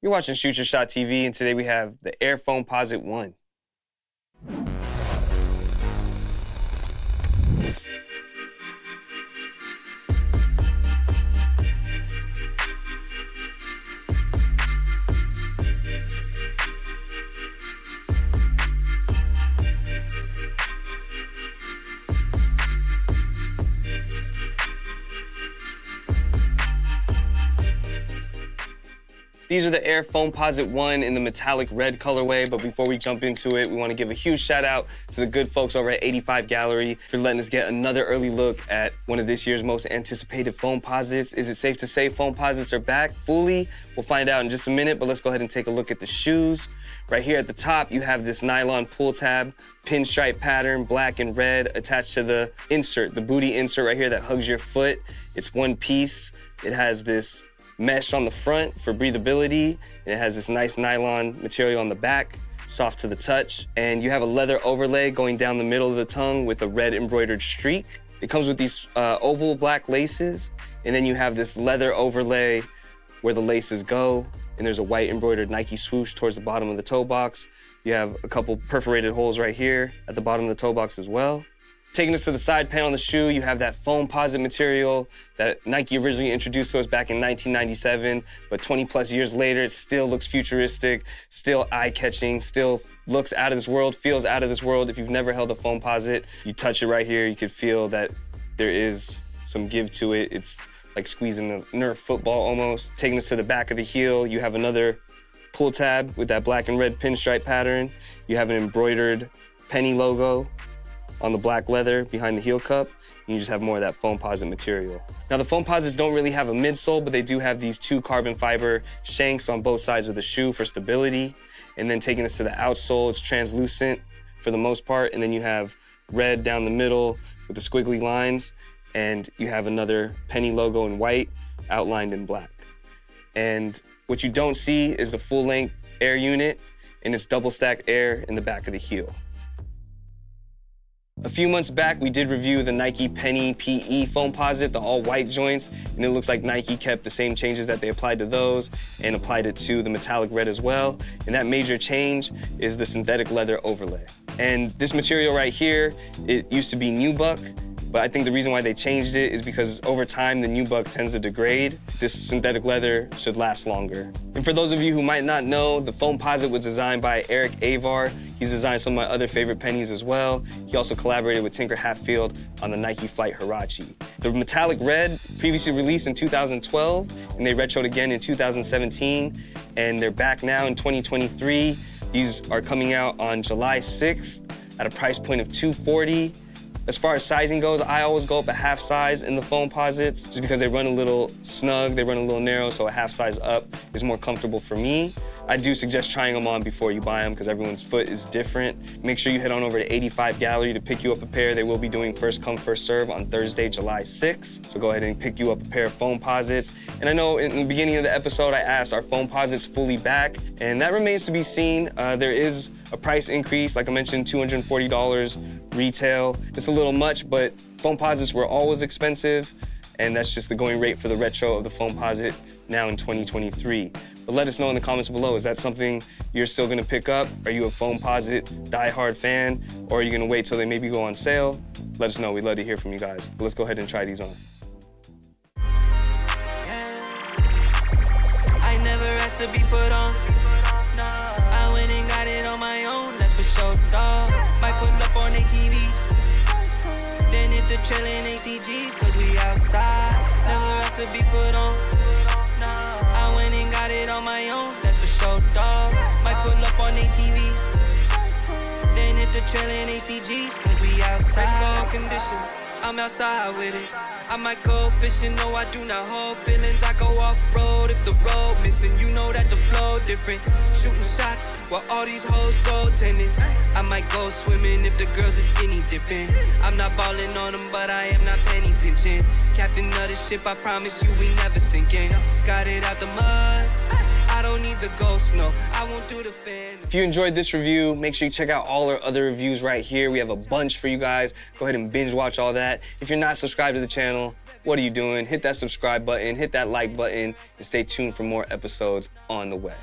You're watching Shoot Your Shot TV, and today we have the Air Foamposite One. These are the Air Foamposite One in the metallic red colorway, but before we jump into it, we want to give a huge shout out to the good folks over at 85 Gallery for letting us get another early look at one of this year's most anticipated Foamposites. Is it safe to say Foamposites are back fully? We'll find out in just a minute, but let's go ahead and take a look at the shoes. Right here at the top, you have this nylon pull tab, pinstripe pattern, black and red, attached to the insert, the booty insert right here that hugs your foot. It's one piece. It has this mesh on the front for breathability, and it has this nice nylon material on the back, soft to the touch, and you have a leather overlay going down the middle of the tongue with a red embroidered streak. It comes with these oval black laces, and then you have this leather overlay where the laces go, and there's a white embroidered Nike swoosh towards the bottom of the toe box. You have a couple perforated holes right here at the bottom of the toe box as well. Taking us to the side panel of the shoe, you have that Foamposite material that Nike originally introduced to us back in 1997, but 20 plus years later, it still looks futuristic, still eye-catching, still looks out of this world, feels out of this world. If you've never held a Foamposite, you touch it right here, you could feel that there is some give to it. It's like squeezing a Nerf football almost. Taking us to the back of the heel, you have another pull tab with that black and red pinstripe pattern. You have an embroidered penny logo on the black leather behind the heel cup, and you just have more of that Foamposite material. Now, the Foamposites don't really have a midsole, but they do have these two carbon fiber shanks on both sides of the shoe for stability. And then taking us to the outsole, it's translucent for the most part, and then you have red down the middle with the squiggly lines, and you have another penny logo in white outlined in black. And what you don't see is the full-length air unit, and it's double-stacked air in the back of the heel. A few months back, we did review the Nike Penny PE Foamposite, the all-white joints, and it looks like Nike kept the same changes that they applied to those and applied it to the metallic red as well. And that major change is the synthetic leather overlay. And this material right here, it used to be nubuck, but I think the reason why they changed it is because over time, the nubuck tends to degrade. This synthetic leather should last longer. And for those of you who might not know, the Foamposite was designed by Eric Avar. He's designed some of my other favorite pennies as well. He also collaborated with Tinker Hatfield on the Nike Flight Huarache. The metallic red previously released in 2012, and they retroed again in 2017, and they're back now in 2023. These are coming out on July 6th at a price point of $240. As far as sizing goes, I always go up a half size in the Foamposites just because they run a little snug, they run a little narrow, so a half size up is more comfortable for me. I do suggest trying them on before you buy them because everyone's foot is different. Make sure you head on over to 85 Gallery to pick you up a pair. They will be doing first come, first serve on Thursday, July 6th. So go ahead and pick you up a pair of Foamposites. And I know in the beginning of the episode, I asked, are Foamposites fully back? And that remains to be seen. There is a price increase, like I mentioned, $240 retail. It's a little much, but Foamposites were always expensive, and that's just the going rate for the retro of the Foamposite now in 2023. But let us know in the comments below, is that something you're still gonna pick up? Are you a Foamposite diehard fan, or are you gonna wait till they maybe go on sale? Let us know, we'd love to hear from you guys. But let's go ahead and try these on. I never asked to be put on. No, I went and got it on my own, that's for sure, dog. Might put up on ATVs, then hit the trail in ACGs, cause we outside. Never asked to be put on. No, I went and got it on my own, that's for sure, dog. Might pull up on ATVs, then hit the trail in ACGs, cause we outside. All conditions, I'm outside with it. I might go fishing, no, I do not hold feelings. I go off-road if the road missing. You know that the flow different. Shooting shots while all these hoes goaltending. I might go swimming if the girls are skinny dipping. I'm not balling on them, but I am not penny pinching. Captain of the ship, I promise you we never sinking. Got it out the mud. I don't need the ghost, no, I won't do the fan. If you enjoyed this review, make sure you check out all our other reviews right here. We have a bunch for you guys. Go ahead and binge watch all that. If you're not subscribed to the channel, what are you doing? Hit that subscribe button, hit that like button, and stay tuned for more episodes on the way.